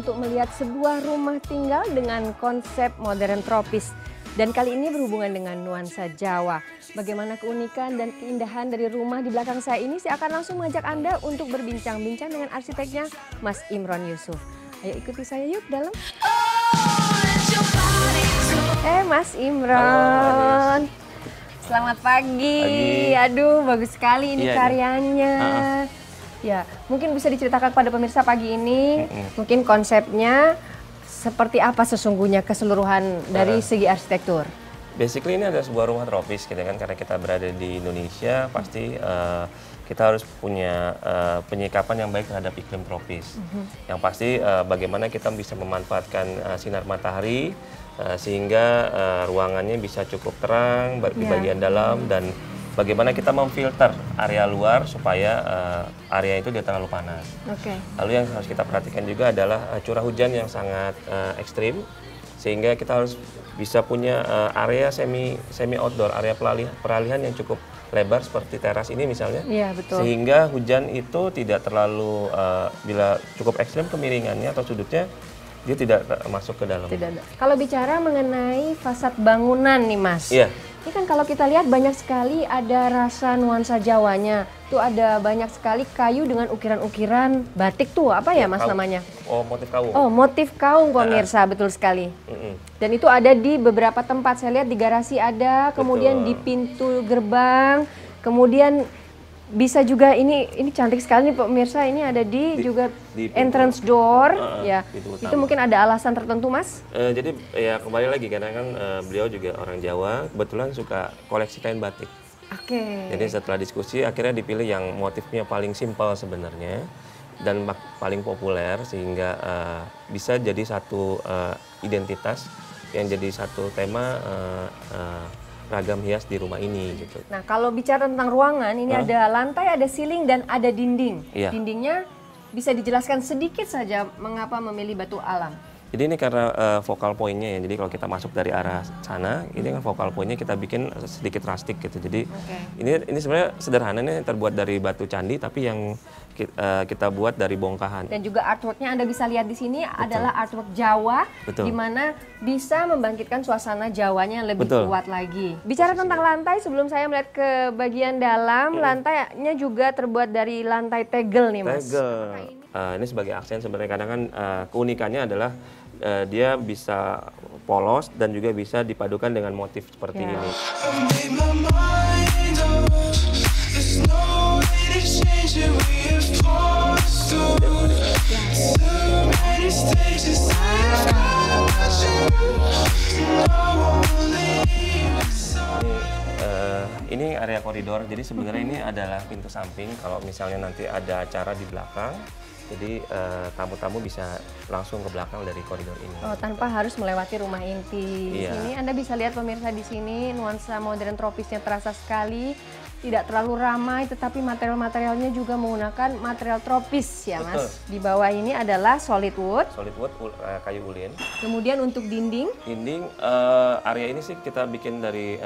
untuk melihat sebuah rumah tinggal dengan konsep modern tropis. Dan kali ini berhubungan dengan nuansa Jawa. Bagaimana keunikan dan keindahan dari rumah di belakang saya ini, saya akan langsung mengajak Anda untuk berbincang-bincang dengan arsiteknya, Mas Imron Yusuf. Ayo ikuti saya yuk dalam. Mas Imron. Halo, Selamat pagi. Aduh, bagus sekali ini karyanya. Ya, mungkin bisa diceritakan kepada pemirsa pagi ini, mungkin konsepnya seperti apa sesungguhnya keseluruhan dari segi arsitektur? Basically ini ada sebuah rumah tropis gitu kan, karena kita berada di Indonesia pasti kita harus punya penyikapan yang baik terhadap iklim tropis. Yang pasti bagaimana kita bisa memanfaatkan sinar matahari sehingga ruangannya bisa cukup terang di bagian dalam, dan bagaimana kita memfilter area luar supaya area itu tidak terlalu panas. Lalu yang harus kita perhatikan juga adalah curah hujan yang sangat ekstrim, sehingga kita harus bisa punya area semi outdoor, area peralihan yang cukup lebar seperti teras ini misalnya. Betul. Sehingga hujan itu tidak terlalu bila cukup ekstrim kemiringannya atau sudutnya, dia tidak masuk ke dalam. Kalau bicara mengenai fasad bangunan nih Mas, ini kan kalau kita lihat banyak sekali ada rasa nuansa Jawanya. Tuh ada banyak sekali kayu dengan ukiran-ukiran batik tuh, apa ya Mas namanya? Oh, motif kaung. Oh, motif kaung pemirsa, betul sekali. Dan itu ada di beberapa tempat, saya lihat di garasi ada, kemudian di pintu gerbang, kemudian bisa juga ini cantik sekali nih pemirsa, ini ada di entrance door, itu mungkin ada alasan tertentu Mas? Jadi ya kembali lagi karena kan beliau juga orang Jawa, kebetulan suka koleksi kain batik. Jadi setelah diskusi akhirnya dipilih yang motifnya paling simpel sebenarnya dan paling populer, sehingga bisa jadi satu identitas yang jadi satu tema ragam hias di rumah ini gitu. Nah, kalau bicara tentang ruangan, ini ada lantai, ada ceiling, dan ada dinding. Dindingnya bisa dijelaskan sedikit saja mengapa memilih batu alam? Jadi ini karena vokal pointnya ya, jadi kalau kita masuk dari arah sana, ini kan vokal pointnya kita bikin sedikit rustic gitu. Jadi ini sebenarnya sederhana, ini terbuat dari batu candi, tapi yang kita buat dari bongkahan. Dan juga artworknya Anda bisa lihat di sini adalah artwork Jawa, di mana bisa membangkitkan suasana Jawanya lebih kuat lagi. Bicara tentang lantai, sebelum saya melihat ke bagian dalam, lantainya juga terbuat dari lantai tegel nih Mas. Tegel. Ini sebagai aksen sebenarnya, kadang kan keunikannya adalah dia bisa polos dan juga bisa dipadukan dengan motif seperti ini. Ini area koridor, jadi sebenarnya ini adalah pintu samping. Kalau misalnya nanti ada acara di belakang, jadi tamu-tamu bisa langsung ke belakang dari koridor ini. Oh, tanpa harus melewati rumah inti. Ini Anda bisa lihat pemirsa di sini, nuansa modern tropisnya terasa sekali. Tidak terlalu ramai, tetapi material-materialnya juga menggunakan material tropis ya Mas. Di bawah ini adalah solid wood. Solid wood, kayu ulin. Kemudian untuk dinding? Dinding, area ini sih kita bikin dari,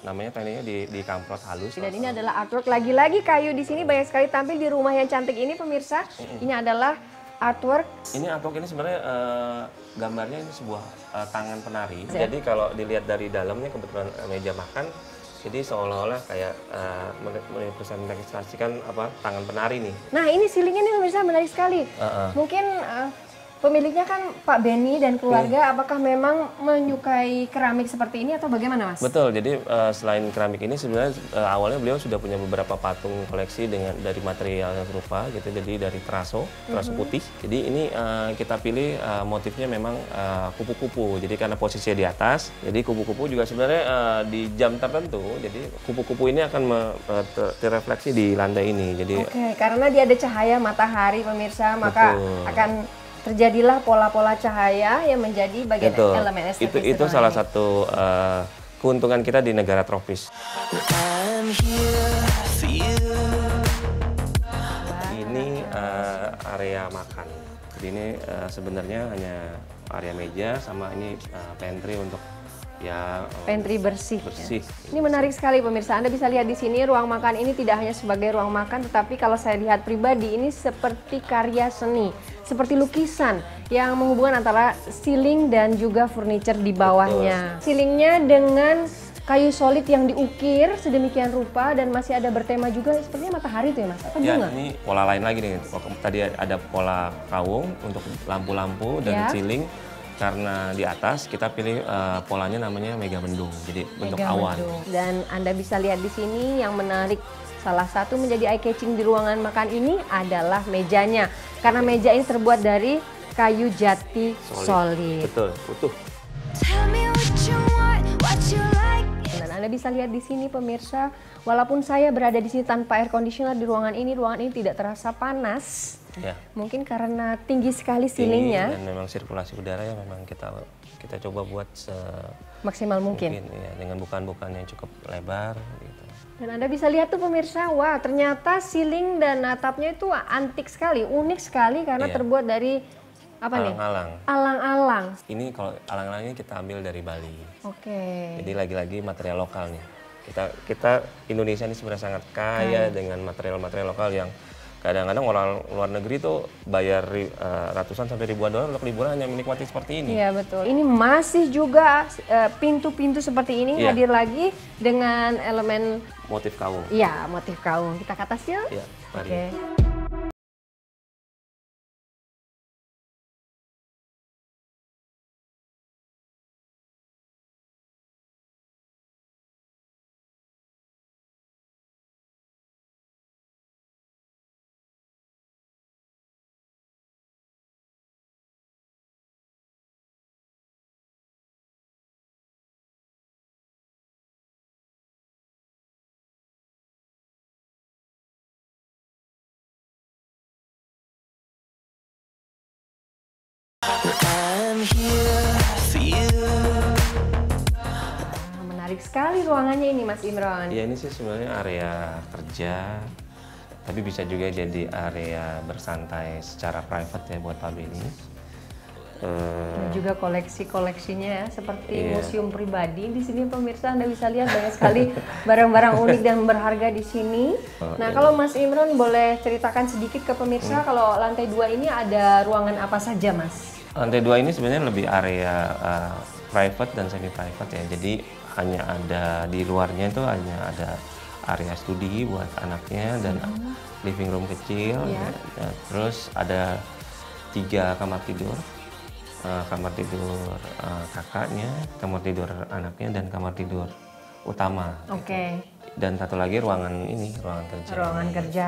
namanya tekniknya di kamprot halus. Dan ini adalah artwork, lagi-lagi kayu di sini banyak sekali tampil di rumah yang cantik ini pemirsa. Ini adalah artwork. Ini artwork ini sebenarnya gambarnya ini sebuah tangan penari. Jadi kalau dilihat dari dalamnya kebetulan meja makan, jadi seolah-olah kayak merepresentasikan tangan penari nih. Nah ini ceilingnya nih pemirsa menarik sekali. Mungkin pemiliknya kan Pak Benny dan keluarga, apakah memang menyukai keramik seperti ini atau bagaimana Mas? Betul, jadi selain keramik ini sebenarnya awalnya beliau sudah punya beberapa patung koleksi dari material yang serupa gitu, jadi dari teraso putih. Jadi ini kita pilih motifnya memang kupu-kupu, jadi karena posisinya di atas, jadi kupu-kupu juga sebenarnya di jam tertentu, jadi kupu-kupu ini akan terrefleksi di lantai ini. Jadi karena dia ada cahaya matahari pemirsa, maka akan terjadilah pola-pola cahaya yang menjadi bagian elemen estetis. Itu salah satu keuntungan kita di negara tropis. Ini area makan. Jadi ini sebenarnya hanya area meja sama ini pantry untuk Ya, pantry bersih. bersih. Ini menarik sekali pemirsa. Anda bisa lihat di sini ruang makan ini tidak hanya sebagai ruang makan, tetapi kalau saya lihat pribadi ini seperti karya seni, seperti lukisan yang menghubungkan antara ceiling dan juga furniture di bawahnya. Ceilingnya dengan kayu solid yang diukir sedemikian rupa dan masih ada bertema juga sepertinya matahari tuh ya Mas, atau Ya, bunga? ini pola lain lagi nih. Tadi ada pola kawung untuk lampu-lampu dan Ya. ceiling. Karena di atas kita pilih polanya namanya mega mendung, jadi bentuk Mega awan. mendung. Dan Anda bisa lihat di sini yang menarik, salah satu menjadi eye catching di ruangan makan ini adalah mejanya. Karena meja ini terbuat dari kayu jati solid. Betul, utuh. Tell me what you want, what you like. Dan Anda bisa lihat di sini pemirsa, walaupun saya berada di sini tanpa air conditioner di ruangan ini tidak terasa panas. Ya. Mungkin karena tinggi sekali Tinggi ceilingnya, dan memang sirkulasi udara yang memang kita coba buat maksimal mungkin. ya, dengan bukaan-bukaan yang cukup lebar gitu. Dan Anda bisa lihat tuh pemirsa, wah ternyata ceiling dan atapnya itu antik sekali, unik sekali karena Iya. terbuat dari apa nih? Alang-alang. Alang-alang. Ini kalau alang-alang ini kita ambil dari Bali. Oke. Jadi lagi-lagi material lokal nih. Kita Indonesia ini sebenarnya sangat kaya dengan material-material lokal yang kadang-kadang orang luar negeri tuh bayar ratusan sampai ribuan dolar untuk liburan hanya menikmati seperti ini. Iya betul. Ini masih juga pintu-pintu seperti ini Iya. hadir lagi dengan elemen Motif kawung. motif kaung. Kita ke atas yuk. Ya, mari. Oke. I'm here for you. Nah, menarik sekali ruangannya ini Mas Imron. Ya ini sih sebenarnya area kerja, tapi bisa juga jadi area bersantai secara private ya buat Pak Beni. Dan juga koleksi-koleksinya ya, seperti Iya. museum pribadi. Di sini pemirsa Anda bisa lihat banyak sekali barang-barang unik dan berharga di sini. Nah, iya. kalau Mas Imron boleh ceritakan sedikit ke pemirsa kalau lantai 2 ini ada ruangan apa saja, Mas? Lantai 2 ini sebenarnya lebih area private dan semi private ya. Jadi hanya ada di luarnya itu hanya ada area studi buat anaknya dan living room kecil. Iya. Ya. Terus ada 3 kamar tidur. Kamar tidur kakaknya, kamar tidur anaknya, dan kamar tidur utama. Oke. Dan satu lagi ruangan ini, ruangan kerja. Ruangan kerja.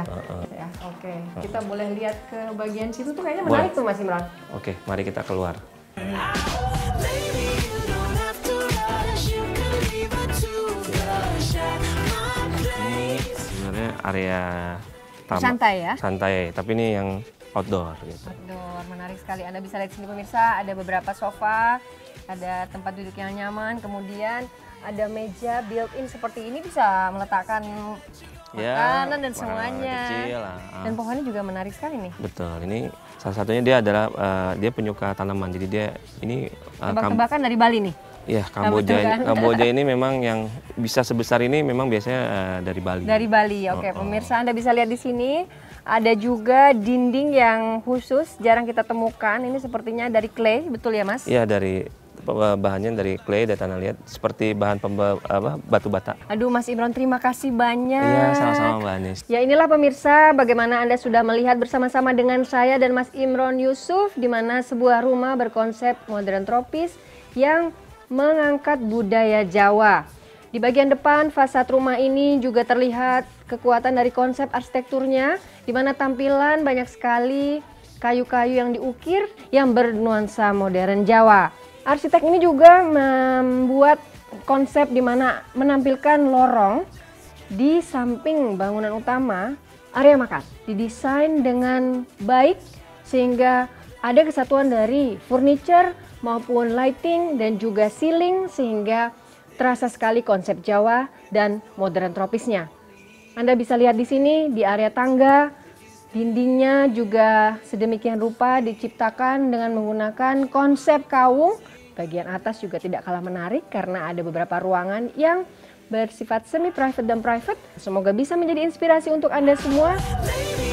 Ya, oke. Kita boleh lihat ke bagian situ tuh kayaknya menarik tuh Mas Imron. Oke, mari kita keluar. Maybe you don't have to rush, you can leave it to rush at my Ini place. sebenarnya area taman. Santai ya? Santai, tapi ini yang outdoor gitu. Outdoor, menarik sekali. Anda bisa lihat sini pemirsa, ada beberapa sofa, ada tempat duduk yang nyaman, kemudian ada meja built-in seperti ini bisa meletakkan makanan dan semuanya. Kecil lah. Dan pohonnya juga menarik sekali nih. Betul, ini salah satunya dia adalah dia penyuka tanaman. Jadi dia ini Tebak-tebakan dari Bali nih. ya betul kan? Kamboja ini memang yang bisa sebesar ini memang biasanya dari Bali. Dari Bali, oke. Pemirsa Anda bisa lihat di sini ada juga dinding yang khusus, jarang kita temukan. Ini sepertinya dari clay, betul ya Mas? Iya, dari bahannya dari clay dan tanah liat seperti bahan batu bata. Aduh Mas Imron, terima kasih banyak. Iya, sama-sama Mbak Anis. Ya inilah pemirsa bagaimana Anda sudah melihat bersama-sama dengan saya dan Mas Imron Yusuf di mana sebuah rumah berkonsep modern tropis yang mengangkat budaya Jawa. Di bagian depan fasad rumah ini juga terlihat kekuatan dari konsep arsitekturnya di mana tampilan banyak sekali kayu-kayu yang diukir yang bernuansa modern Jawa. Arsitek ini juga membuat konsep di mana menampilkan lorong di samping bangunan utama area makan. Didesain dengan baik sehingga ada kesatuan dari furniture maupun lighting dan juga ceiling sehingga terasa sekali konsep Jawa dan modern tropisnya. Anda bisa lihat di sini di area tangga, dindingnya juga sedemikian rupa diciptakan dengan menggunakan konsep kawung Bagian atas juga tidak kalah menarik karena ada beberapa ruangan yang bersifat semi private dan private. Semoga bisa menjadi inspirasi untuk Anda semua. Maybe